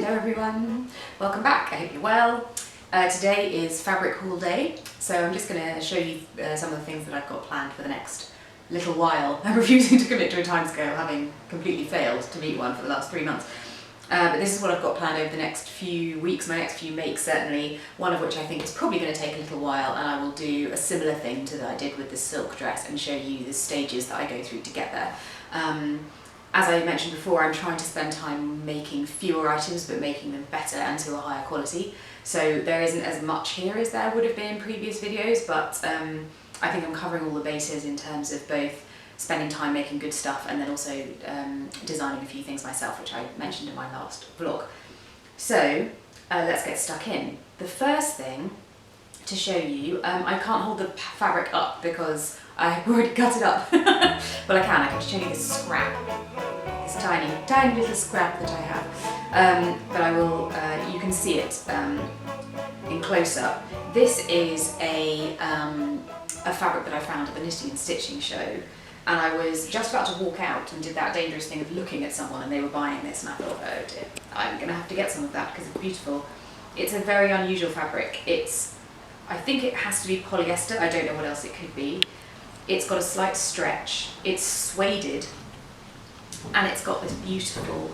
Hello everyone, welcome back, I hope you're well. Today is fabric haul day, so I'm just going to show you some of the things that I've got planned for the next little while. I'm refusing to commit to a timescale, having completely failed to meet one for the last 3 months. But this is what I've got planned over the next few weeks, my next few makes certainly, one of which I think is probably going to take a little while, and I will do a similar thing to that I did with the silk dress and show you the stages that I go through to get there. As I mentioned before, I'm trying to spend time making fewer items but making them better and to a higher quality. So there isn't as much here as there would have been in previous videos, but I think I'm covering all the bases in terms of both spending time making good stuff and then also designing a few things myself, which I mentioned in my last vlog. So let's get stuck in. The first thing to show you, I can't hold the fabric up because I've already cut it up. Well, I can show you this scrap. This tiny little scrap that I have. But I will, you can see it in close-up. This is a fabric that I found at the Knitting and Stitching show. And I was just about to walk out and did that dangerous thing of looking at someone and they were buying this, and I thought, oh dear, I'm going to have to get some of that because it's beautiful. It's a very unusual fabric. I think it has to be polyester, I don't know what else it could be. It's got a slight stretch, it's sueded, and it's got this beautiful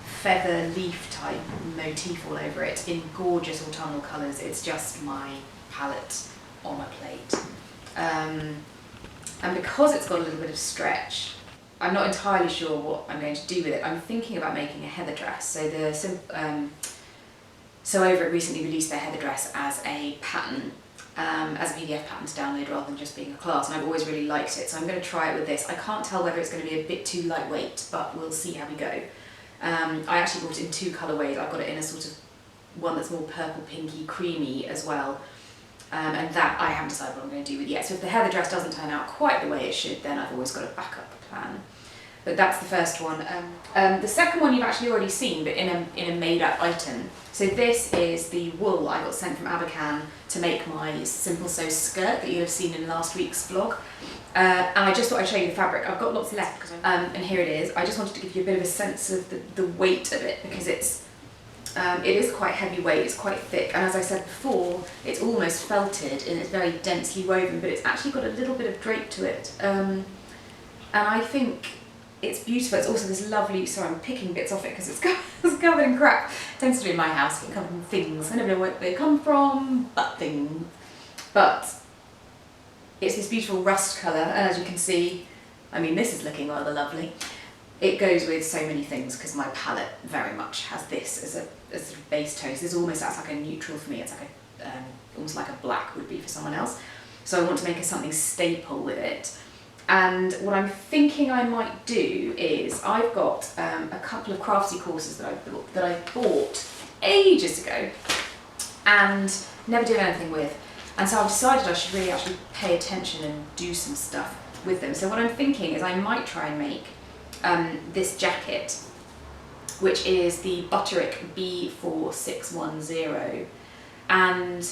feather leaf type motif all over it in gorgeous autumnal colours. It's just my palette on a plate. And because it's got a little bit of stretch, I'm not entirely sure what I'm going to do with it. I'm thinking about making a heather dress. So Over it recently released their heather dress as a pattern, as a PDF pattern to download rather than just being a class, and I've always really liked it, so I'm going to try it with this. I can't tell whether it's going to be a bit too lightweight, but we'll see how we go. I actually bought it in 2 colourways. I've got it in a sort of one that's more purple, pinky, creamy as well, and that I haven't decided what I'm going to do with yet. So if the heather dress doesn't turn out quite the way it should, then I've always got a backup plan. But that's the first one. The second one you've actually already seen, but in a made-up item. So this is the wool I got sent from Abercan to make my Simple Sew skirt that you'll have seen in last week's vlog. And I just thought I'd show you the fabric. I've got lots left, and here it is. I just wanted to give you a bit of a sense of the weight of it, because it is quite heavyweight, it's quite thick, and as I said before, it's almost felted and it's very densely woven, but it's actually got a little bit of drape to it. And I think it's beautiful. It's also this lovely, sorry I'm picking bits off it because it's covered in crap. It tends to be in my house, it's covered in things. I never know where they come from, but things. But it's this beautiful rust colour, and as you can see, I mean this is looking rather lovely. It goes with so many things because my palette very much has this as a sort of base tone. So this almost acts like a neutral for me. It's like almost like a black would be for someone else. So I want to make something staple with it. And what I'm thinking I might do is, I've got a couple of craftsy courses that I bought ages ago and never did anything with. And so I've decided I should really actually pay attention and do some stuff with them. So what I'm thinking is I might try and make this jacket, which is the Butterick B4610, and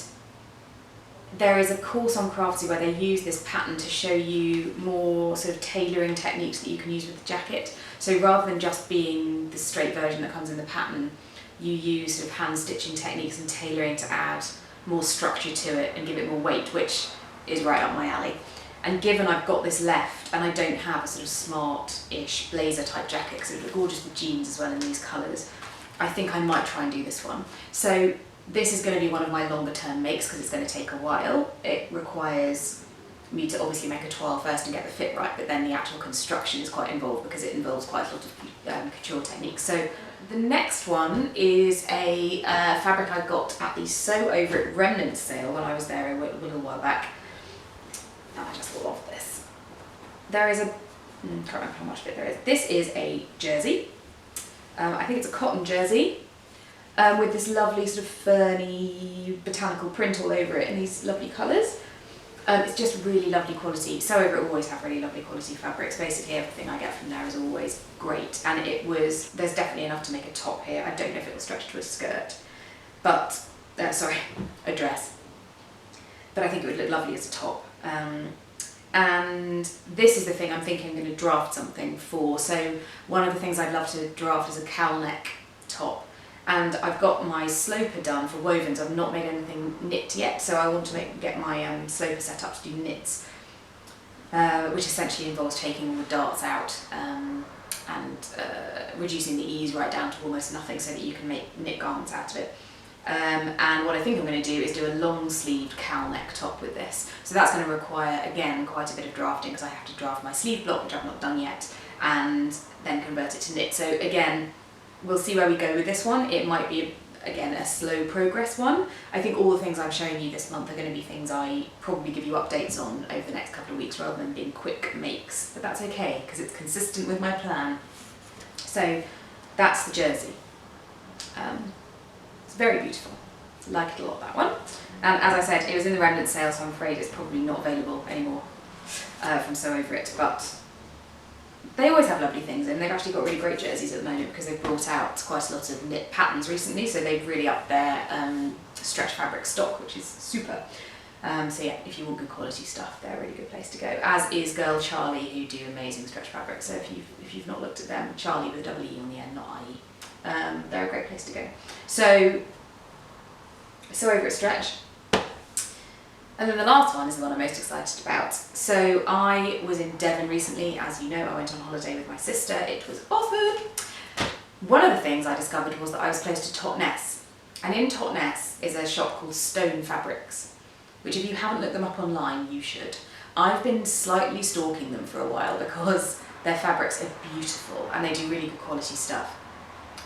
there is a course on Craftsy where they use this pattern to show you more sort of tailoring techniques that you can use with the jacket. So rather than just being the straight version that comes in the pattern, you use sort of hand stitching techniques and tailoring to add more structure to it and give it more weight, which is right up my alley. And given I've got this left and I don't have a sort of smart-ish blazer type jacket, because it would look gorgeous with jeans as well in these colours, I think I might try and do this one. So this is going to be one of my longer term makes because it's going to take a while. It requires me to obviously make a toile first and get the fit right, but then the actual construction is quite involved because it involves quite a lot of couture techniques. So the next one is a fabric I got at the Sew Over It remnant sale when I was there a little while back. And I just love this. There is I can't remember how much of it there is. This is a jersey. I think it's a cotton jersey. With this lovely sort of ferny botanical print all over it in these lovely colours. It's just really lovely quality. Sew Over It always have really lovely quality fabrics. Basically everything I get from there is always great, and there's definitely enough to make a top here. I don't know if it will stretch to a skirt, but, a dress. But I think it would look lovely as a top. And this is the thing I'm thinking I'm going to draft something for. So one of the things I'd love to draft is a cowl neck top. And I've got my sloper done for wovens. I've not made anything knit yet, so I want to get my sloper set up to do knits, which essentially involves taking all the darts out and reducing the ease right down to almost nothing so that you can make knit garments out of it. And what I think I'm going to do is do a long sleeved cowl neck top with this. So that's going to require, again, quite a bit of drafting because I have to draft my sleeve block, which I've not done yet, and then convert it to knit. So again, we'll see where we go with this one. It might be, again, a slow progress one. I think all the things I'm showing you this month are going to be things I probably give you updates on over the next couple of weeks rather than being quick makes. But that's okay because it's consistent with my plan. So that's the jersey. It's very beautiful. I like it a lot, that one. And as I said, it was in the remnant sale, so I'm afraid it's probably not available anymore from Sew Over It. But they always have lovely things, and they've actually got really great jerseys at the moment because they've brought out quite a lot of knit patterns recently, so they've really upped their stretch fabric stock, which is super. So yeah, if you want good quality stuff, they're a really good place to go. As is Girl Charlie, who do amazing stretch fabric. So if you've not looked at them, Charlie with a double E on the end, not IE, they're a great place to go. So Over It Stretch. And then the last one is the one I'm most excited about. So I was in Devon recently, as you know. I went on holiday with my sister. It was awesome. One of the things I discovered was that I was close to Totnes, and in Totnes is a shop called Stone Fabrics, which if you haven't looked them up online, you should. I've been slightly stalking them for a while because their fabrics are beautiful and they do really good quality stuff.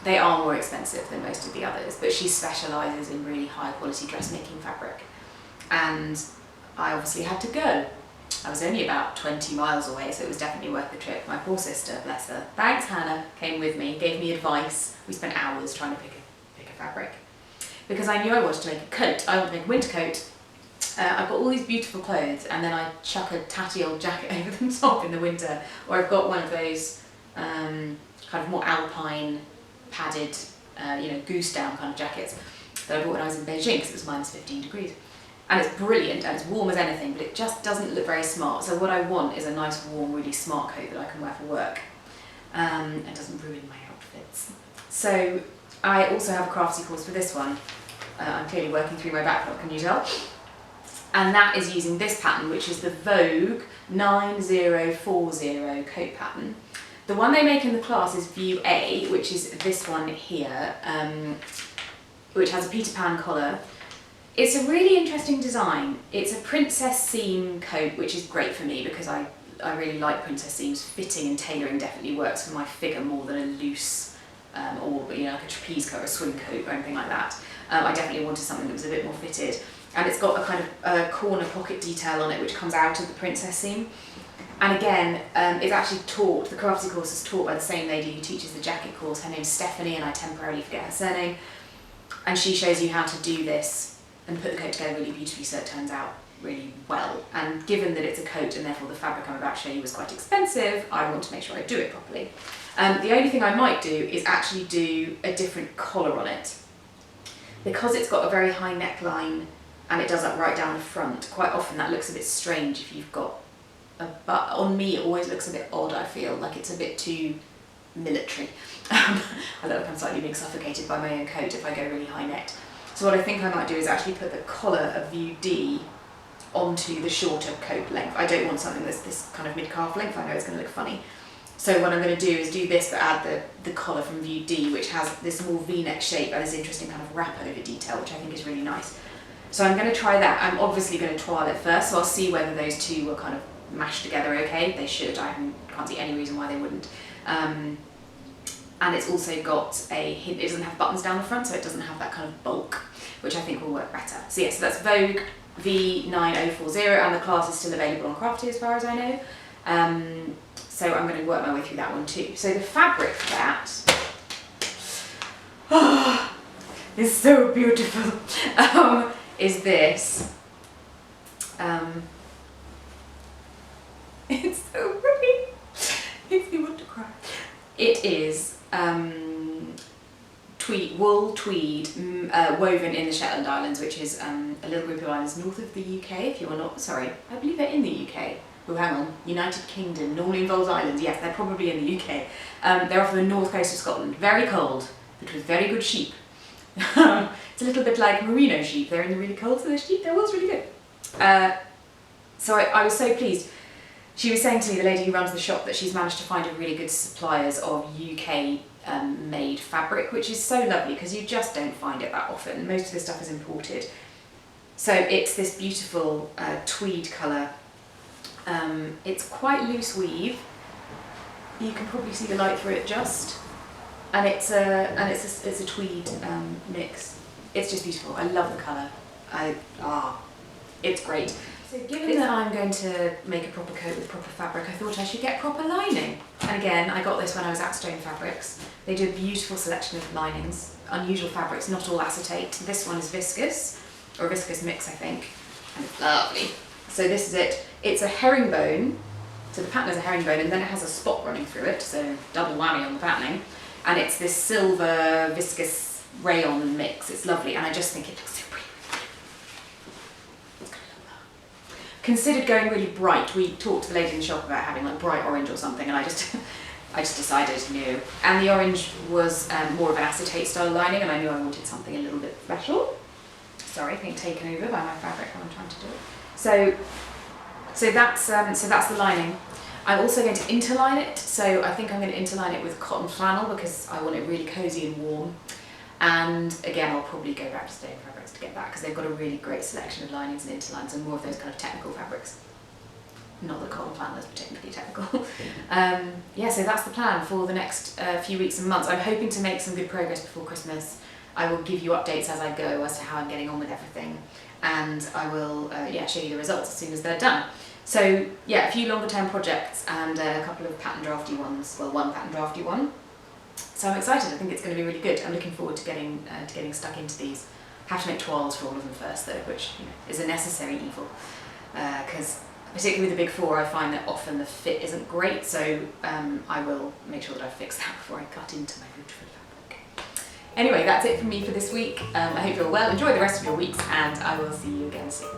They are more expensive than most of the others, but she specialises in really high quality dressmaking fabric. And I obviously had to go. I was only about 20 miles away, so it was definitely worth the trip. My poor sister, bless her, thanks Hannah, came with me, gave me advice. We spent hours trying to pick a fabric. Because I knew I wanted to make a coat. I wanted to make a winter coat. I've got all these beautiful clothes and then I chuck a tatty old jacket over the top in the winter. Or I've got one of those kind of more alpine, padded, goose down kind of jackets that I bought when I was in Beijing because it was minus 15 degrees. And it's brilliant and it's warm as anything, but it just doesn't look very smart. So what I want is a nice, warm, really smart coat that I can wear for work and doesn't ruin my outfits. So I also have a craftsy course for this one. I'm clearly working through my backlog, can you tell? And that is using this pattern, which is the Vogue V9040 coat pattern. The one they make in the class is View A, which is this one here, which has a Peter Pan collar. It's a really interesting design. It's a princess seam coat, which is great for me because I really like princess seams. Fitting and tailoring definitely works for my figure more than a loose or like a trapeze coat or a swing coat or anything like that. I definitely wanted something that was a bit more fitted. And it's got a kind of corner pocket detail on it which comes out of the princess seam. And again, it's actually taught, the craftsy course is taught by the same lady who teaches the jacket course. Her name's Stephanie and I temporarily forget her surname. And she shows you how to do this and put the coat together really beautifully so it turns out really well. And given that it's a coat and therefore the fabric I'm about to show you was quite expensive, I want to make sure I do it properly. The only thing I might do is actually do a different collar on it. Because it's got a very high neckline and it does that right down the front, quite often that looks a bit strange if you've got a but on me it always looks a bit odd. I feel like it's a bit too military. I look like I'm slightly being suffocated by my own coat if I go really high necked. So what I think I might do is actually put the collar of View D onto the shorter coat length. I don't want something that's this kind of mid-calf length, I know it's going to look funny. So what I'm going to do is do this but add the collar from View D, which has this more V-neck shape and this interesting kind of wrap over detail, which I think is really nice. So I'm going to try that. I'm obviously going to toile it first, so I'll see whether those two will kind of mash together okay. They should, I can't see any reason why they wouldn't. And it's also got it doesn't have buttons down the front, so it doesn't have that kind of bulk, which I think will work better. So yeah, so that's Vogue V9040, and the class is still available on Crafty as far as I know. So I'm going to work my way through that one too. So the fabric for that is so beautiful. Is this. It's so pretty. Makes me want to cry. It is wool tweed woven in the Shetland Islands, which is a little group of islands north of the UK. If you are not, sorry, I believe they're in the UK. Oh, hang on, United Kingdom normally involves islands. Yes, they're probably in the UK. They're off the north coast of Scotland. Very cold, but with very good sheep. It's a little bit like merino sheep. They're in the really cold, so the sheep there was really good. So I was so pleased. She was saying to me, the lady who runs the shop, that she's managed to find a really good suppliers of UK made fabric, which is so lovely because you just don't find it that often. Most of the stuff is imported. So it's this beautiful tweed colour. It's quite loose weave. You can probably see the light through it just. And it's a tweed mix. It's just beautiful. I love the colour. It's great. So given that I'm going to make a proper coat with proper fabric, I thought I should get proper lining. And again, I got this when I was at Stone Fabrics. They do a beautiful selection of linings, unusual fabrics, not all acetate. This one is viscose, or a viscose mix, I think, and it's lovely. So this is it. It's a herringbone, so the pattern is a herringbone, and then it has a spot running through it, so double whammy on the patterning. And it's this silver viscose rayon mix. It's lovely, and I just think it looks so pretty. Considered going really bright. We talked to the lady in the shop about having like bright orange or something, and I just decided no. And the orange was more of an acetate style lining, and I knew I wanted something a little bit special. Sorry, being taken over by my fabric when I'm trying to do it. So that's the lining. I'm also going to interline it, so I think I'm going to interline it with cotton flannel because I want it really cosy and warm. And again, I'll probably go back to Stone Fabrics to get that because they've got a really great selection of linings and interlines and more of those kind of technical fabrics. Not that cotton flannel is particularly technical. Yeah, so that's the plan for the next few weeks and months. I'm hoping to make some good progress before Christmas. I will give you updates as I go as to how I'm getting on with everything, and I will show you the results as soon as they're done. So yeah, a few longer term projects and a couple of pattern drafty ones, well, one pattern drafty one. So I'm excited. I think it's going to be really good. I'm looking forward to getting stuck into these. I have to make toiles for all of them first though, which is a necessary evil, because particularly with the big four I find that often the fit isn't great, so I will make sure that I fix that before I cut into my beautiful fabric. Anyway, that's it from me for this week. I hope you're well. Enjoy the rest of your weeks, and I will see you again soon.